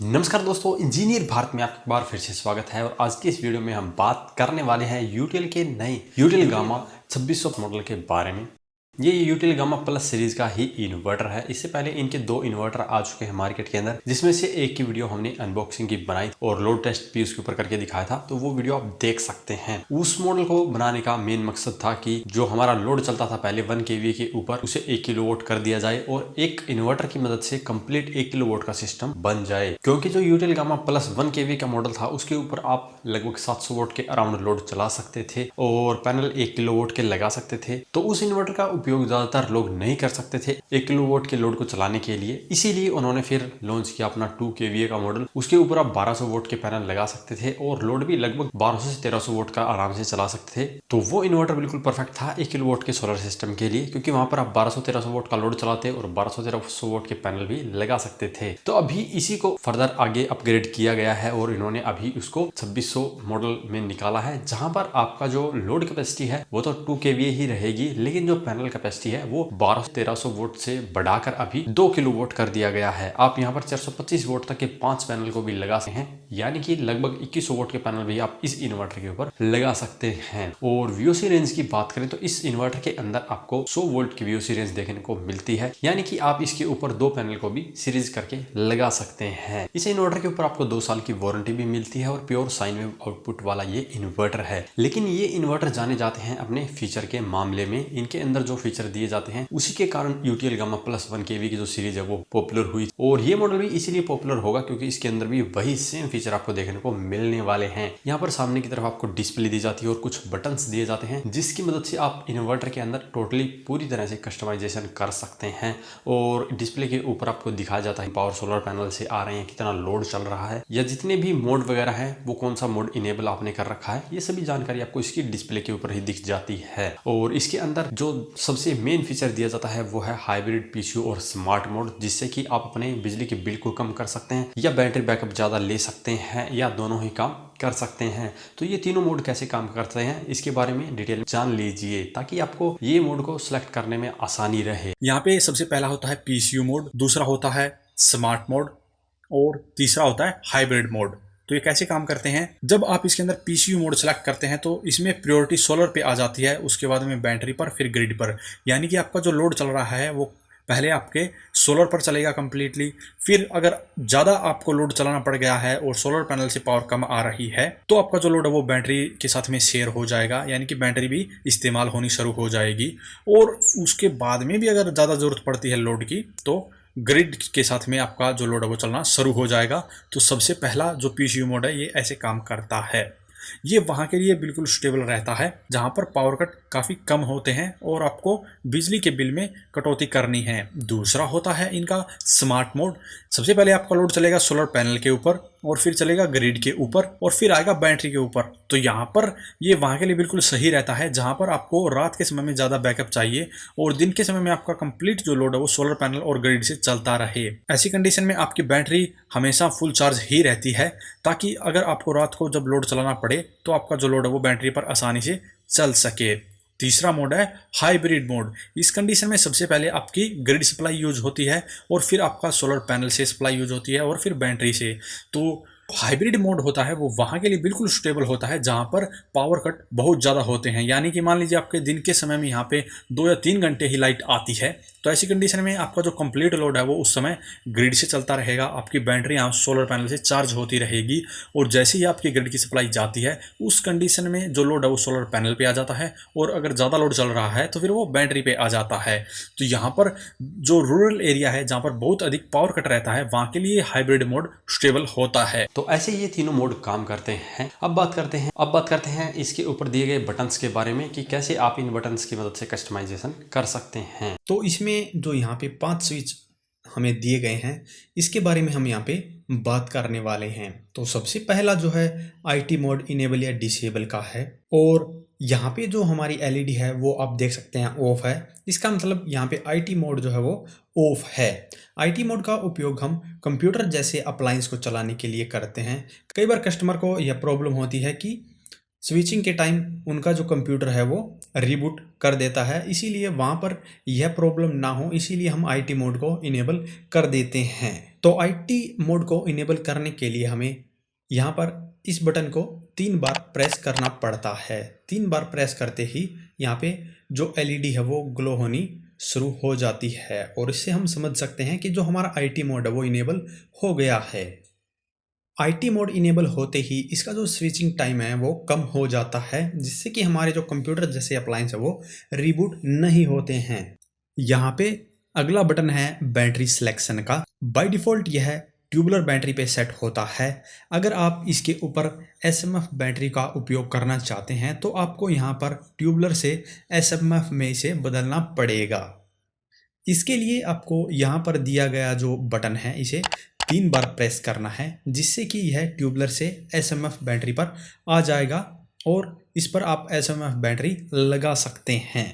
नमस्कार दोस्तों, इंजीनियर भारत में आपका एक बार फिर से स्वागत है। और आज की इस वीडियो में हम बात करने वाले हैं यूटीएल के नए यूटीएल गामा 2600 मॉडल के बारे में। ये यूटीएल गामा प्लस सीरीज का ही इन्वर्टर है। इससे पहले इनके दो इन्वर्टर आ चुके हैं मार्केट के अंदर, जिसमें से एक की वीडियो हमने अनबॉक्सिंग की बनाई और लोड टेस्ट भी उसके ऊपर करके दिखाया था, तो वो वीडियो आप देख सकते हैं। उस मॉडल को बनाने का मेन मकसद था कि जो हमारा लोड चलता था पहले 1 kVA के ऊपर, उसे 1 किलोवाट कर दिया जाए और एक इन्वर्टर की मदद से कंप्लीट 1 किलोवाट का सिस्टम बन जाए। क्योंकि जो यूटीएल गामा प्लस 1 kVA का मॉडल था, उसके ऊपर आप लगभग 700 वाट के अराउंड लोड चला सकते थे और पैनल 1 किलोवाट के लगा सकते थे। तो उस इन्वर्टर का उपयोग ज्यादातर लोग नहीं कर सकते थे 1 किलोवाट के लोड को चलाने के लिए। इसीलिए उन्होंने फिर लॉन्च किया अपना 2 kVA का मॉडल। उसके ऊपर आप 1200 वाट के पैनल लगा सकते थे और लोड भी लगभग 1200 से 1300 वाट का आराम से चला सकते थे। तो वो इन्वर्टर बिल्कुल परफेक्ट था 1 किलोवाट के सोलर सिस्टम के लिए, क्योंकि वहां पर आप 1200-1300 वाट का लोड चलाते और 1200-1300 वाट के पैनल भी लगा सकते थे। तो अभी इसी को फर्दर आगे अपग्रेड किया गया है और इन्होंने अभी उसको 2600 मॉडल में निकाला है, जहां पर आपका जो लोड कैपेसिटी है वो तो 2 kVA ही रहेगी, लेकिन जो पैनल कैपेसिटी है वो 1200-1300 वोल्ट से बढ़ाकर अभी 2 किलोवाट कर दिया गया है। आप यहाँ पर 425 वोल्ट तक के 5 पैनल को भी लगा सकते हैं, यानी कि लगभग 2100 वोल्ट के पैनल भी आप इस इन्वर्टर के ऊपर लगा सकते हैं। और वीओसी रेंज की बात करें तो इस इन्वर्टर के अंदर आपको 100 वोल्ट की वीओसी रेंज देखने को मिलती है, यानी कि आप इसके ऊपर 2 पैनल को भी सीरीज करके लगा सकते हैं। इस इन्वर्टर के ऊपर आपको 2 साल की वारंटी भी मिलती है और प्योर साइन वेव आउटपुट वाला ये इन्वर्टर है। लेकिन ये इन्वर्टर जाने जाते हैं अपने फीचर के मामले में। इनके अंदर जो फीचर दिए जाते हैं उसी के कारण यूटीएल गामा प्लस 1 kVA की जो सीरीज है वो पॉपुलर हुई, और ये मॉडल भी इसीलिए पॉपुलर होगा क्योंकि इसके अंदर भी वही सेम फीचर आपको देखने को मिलने वाले हैं। यहाँ पर सामने की तरफ आपको डिस्प्ले दी जाती है और कुछ बटन्स दिए जाते हैं, जिसकी मदद से आप इन्वर्टर के अंदर टोटली पूरी तरह से कस्टमाइजेशन कर सकते हैं। और डिस्प्ले के ऊपर आपको दिखाया जाता है पावर सोलर पैनल से आ रहे हैं, कितना लोड चल रहा है, या जितने भी मोड वगैरह है वो कौन सा मोड इनेबल आपने कर रखा है, ये सभी जानकारी आपको इसकी डिस्प्ले के ऊपर ही दिख जाती है। और इसके अंदर जो सबसे मेन फीचर दिया जाता है वो है हाइब्रिड पीसीयू और स्मार्ट मोड, जिससे कि आप अपने बिजली के बिल को कम कर सकते हैं या बैटरी बैकअप ज़्यादा ले सकते हैं या दोनों ही काम कर सकते हैं। तो ये तीनों मोड कैसे काम करते हैं इसके बारे में डिटेल जान लीजिए, ताकि आपको ये मोड को सिलेक्ट करने में आसानी रहे। यहाँ पे सबसे पहला होता है पीसीयू मोड, दूसरा होता है स्मार्ट मोड और तीसरा होता है हाइब्रिड मोड। तो ये कैसे काम करते हैं? जब आप इसके अंदर पीसीयू मोड सेलेक्ट करते हैं तो इसमें प्रायोरिटी सोलर पे आ जाती है, उसके बाद में बैटरी पर, फिर ग्रिड पर। यानी कि आपका जो लोड चल रहा है वो पहले आपके सोलर पर चलेगा कम्प्लीटली, फिर अगर ज़्यादा आपको लोड चलाना पड़ गया है और सोलर पैनल से पावर कम आ रही है तो आपका जो लोड है वो बैटरी के साथ में शेयर हो जाएगा, यानी कि बैटरी भी इस्तेमाल होनी शुरू हो जाएगी। और उसके बाद में भी अगर ज़्यादा ज़रूरत पड़ती है लोड की तो ग्रिड के साथ में आपका जो लोड है वो चलना शुरू हो जाएगा। तो सबसे पहला जो पीसीयू मोड है ये ऐसे काम करता है। ये वहाँ के लिए बिल्कुल स्टेबल रहता है जहाँ पर पावर कट काफ़ी कम होते हैं और आपको बिजली के बिल में कटौती करनी है। दूसरा होता है इनका स्मार्ट मोड। सबसे पहले आपका लोड चलेगा सोलर पैनल के ऊपर और फिर चलेगा ग्रिड के ऊपर और फिर आएगा बैटरी के ऊपर। तो यहाँ पर ये वहाँ के लिए बिल्कुल सही रहता है जहाँ पर आपको रात के समय में ज़्यादा बैकअप चाहिए और दिन के समय में आपका कंप्लीट जो लोड है वो सोलर पैनल और ग्रिड से चलता रहे। ऐसी कंडीशन में आपकी बैटरी हमेशा फुल चार्ज ही रहती है, ताकि अगर आपको रात को जब लोड चलाना पड़े तो आपका जो लोड है वो बैटरी पर आसानी से चल सके। तीसरा मोड है हाइब्रिड मोड। इस कंडीशन में सबसे पहले आपकी ग्रिड सप्लाई यूज होती है और फिर आपका सोलर पैनल से सप्लाई यूज होती है और फिर बैटरी से। तो हाइब्रिड मोड होता है वो वहाँ के लिए बिल्कुल स्टेबल होता है जहाँ पर पावर कट बहुत ज़्यादा होते हैं, यानी कि मान लीजिए आपके दिन के समय में यहाँ पे 2 या 3 घंटे ही लाइट आती है, तो ऐसी कंडीशन में आपका जो कंप्लीट लोड है वो उस समय ग्रिड से चलता रहेगा, आपकी बैटरी यहाँ सोलर पैनल से चार्ज होती रहेगी। और जैसे ही आपकी ग्रिड की सप्लाई जाती है उस कंडीशन में जो लोड है वो सोलर पैनल पे आ जाता है और अगर ज़्यादा लोड चल रहा है तो फिर वो बैटरी पे आ जाता है। तो यहाँ पर जो रूरल एरिया है जहाँ पर बहुत अधिक पावर कट रहता है वहाँ के लिए हाइब्रिड मोड स्टेबल होता है। तो ऐसे ये तीनों मोड काम करते हैं। अब बात करते हैं इसके ऊपर दिए गए बटन्स के बारे में कि कैसे आप इन बटन्स की मदद से कस्टमाइजेशन कर सकते हैं। तो इसमें जो यहाँ पे 5 स्विच हमें दिए गए हैं इसके बारे में हम यहाँ पे बात करने वाले हैं। तो सबसे पहला जो है आईटी मोड इनेबल या डिसेबल का है, और यहाँ पे जो हमारी एलईडी है वो आप देख सकते हैं ऑफ है। इसका मतलब यहाँ पे आईटी मोड जो है वो ऑफ है। आईटी मोड का उपयोग हम कंप्यूटर जैसे अप्लायंस को चलाने के लिए करते हैं। कई बार कस्टमर को यह प्रॉब्लम होती है कि स्विचिंग के टाइम उनका जो कंप्यूटर है वो रिबूट कर देता है, इसीलिए वहाँ पर यह प्रॉब्लम ना हो इसीलिए हम आईटी मोड को इनेबल कर देते हैं। तो IT मोड को इनेबल करने के लिए हमें यहाँ पर इस बटन को 3 बार प्रेस करना पड़ता है। 3 बार प्रेस करते ही यहाँ पे जो LED है वो ग्लो होनी शुरू हो जाती है और इससे हम समझ सकते हैं कि जो हमारा IT मोड है वो इनेबल हो गया है। IT मोड इनेबल होते ही इसका जो स्विचिंग टाइम है वो कम हो जाता है, जिससे कि हमारे जो कंप्यूटर जैसे अप्लायंस है वो रिबूट नहीं होते हैं। यहाँ पे अगला बटन है बैटरी सिलेक्शन का। बाय डिफ़ॉल्ट यह ट्यूबुलर बैटरी पे सेट होता है। अगर आप इसके ऊपर SMF बैटरी का उपयोग करना चाहते हैं तो आपको यहाँ पर ट्यूबुलर से SMF में इसे बदलना पड़ेगा। इसके लिए आपको यहाँ पर दिया गया जो बटन है इसे 3 बार प्रेस करना है, जिससे कि यह ट्यूबुलर से SMF बैटरी पर आ जाएगा और इस पर आप SMF बैटरी लगा सकते हैं।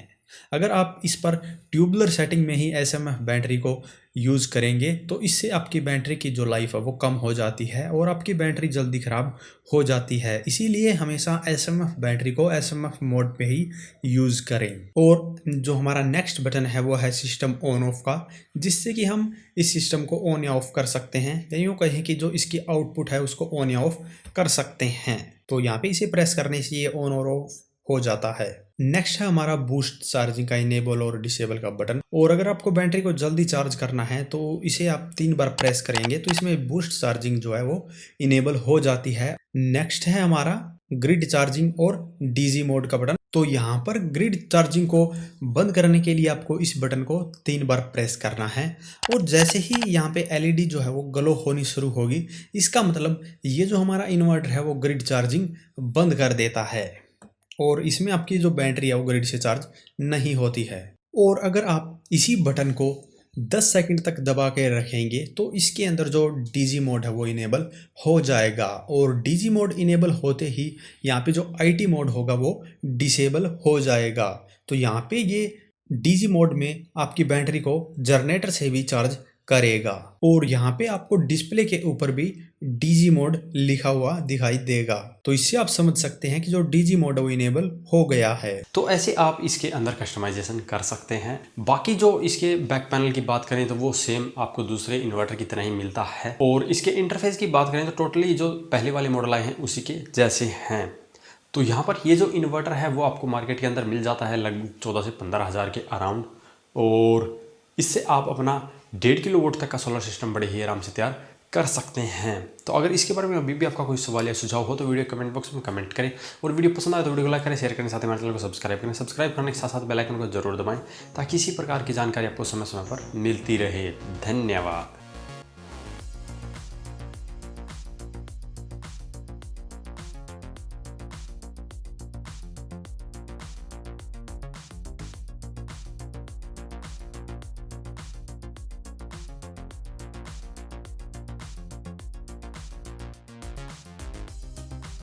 अगर आप इस पर ट्यूबुलर सेटिंग में ही SMF बैटरी को यूज़ करेंगे तो इससे आपकी बैटरी की जो लाइफ है वो कम हो जाती है और आपकी बैटरी जल्दी ख़राब हो जाती है। इसीलिए हमेशा SMF बैटरी को SMF मोड पे ही यूज़ करें। और जो हमारा नेक्स्ट बटन है वो है सिस्टम ऑन ऑफ का, जिससे कि हम इस सिस्टम को ऑन या ऑफ कर सकते हैं, या यूँ कहें कि जो इसकी आउटपुट है उसको ऑन या ऑफ कर सकते हैं। तो यहाँ पे इसे प्रेस करने से ये ऑन और ऑफ हो जाता है। नेक्स्ट है हमारा बूस्ट चार्जिंग का इनेबल और डिसेबल का बटन। और अगर आपको बैटरी को जल्दी चार्ज करना है तो इसे आप 3 बार प्रेस करेंगे तो इसमें बूस्ट चार्जिंग जो है वो इनेबल हो जाती है। नेक्स्ट है हमारा ग्रिड चार्जिंग और डीजी मोड का बटन। तो यहाँ पर ग्रिड चार्जिंग को बंद करने के लिए आपको इस बटन को 3 बार प्रेस करना है और जैसे ही यहाँ पे LED जो है वो ग्लो होनी शुरू होगी, इसका मतलब ये जो हमारा इन्वर्टर है वो ग्रिड चार्जिंग बंद कर देता है और इसमें आपकी जो बैटरी है वो ग्रिड से चार्ज नहीं होती है। और अगर आप इसी बटन को 10 सेकंड तक दबा के रखेंगे तो इसके अंदर जो डीजी मोड है वो इनेबल हो जाएगा और डीजी मोड इनेबल होते ही यहाँ पे जो IT मोड होगा वो डिसेबल हो जाएगा। तो यहाँ पे ये डीजी मोड में आपकी बैटरी को जनरेटर से भी चार्ज करेगा और यहाँ पे आपको डिस्प्ले के ऊपर भी डीजी मोड लिखा हुआ दिखाई देगा। तो इससे आप समझ सकते हैं कि जो डीजी मोड है वो इनेबल हो गया है। तो ऐसे आप इसके अंदर कस्टमाइजेशन कर सकते हैं। बाकी जो इसके बैक पैनल की बात करें तो वो सेम आपको दूसरे इन्वर्टर की तरह ही मिलता है और इसके इंटरफेस की बात करें तो टोटली जो पहले वाले मॉडल आए हैं उसी के जैसे हैं। तो यहाँ पर ये जो इन्वर्टर है वो आपको मार्केट के अंदर मिल जाता है लगभग 14 से 15 हज़ार के अराउंड और इससे आप अपना 1.5 किलोवाट तक का सोलर सिस्टम बड़े ही आराम से तैयार कर सकते हैं। तो अगर इसके बारे में अभी भी आपका कोई सवाल या सुझाव हो तो वीडियो कमेंट बॉक्स में कमेंट करें और वीडियो पसंद आए तो वीडियो को लाइक करें, शेयर करें, साथ ही हमारे चैनल को सब्सक्राइब करें। सब्सक्राइब करने के साथ साथ बेल आइकन को जरूर दबाएं ताकि इसी प्रकार की जानकारी आपको समय समय पर मिलती रहे। धन्यवाद।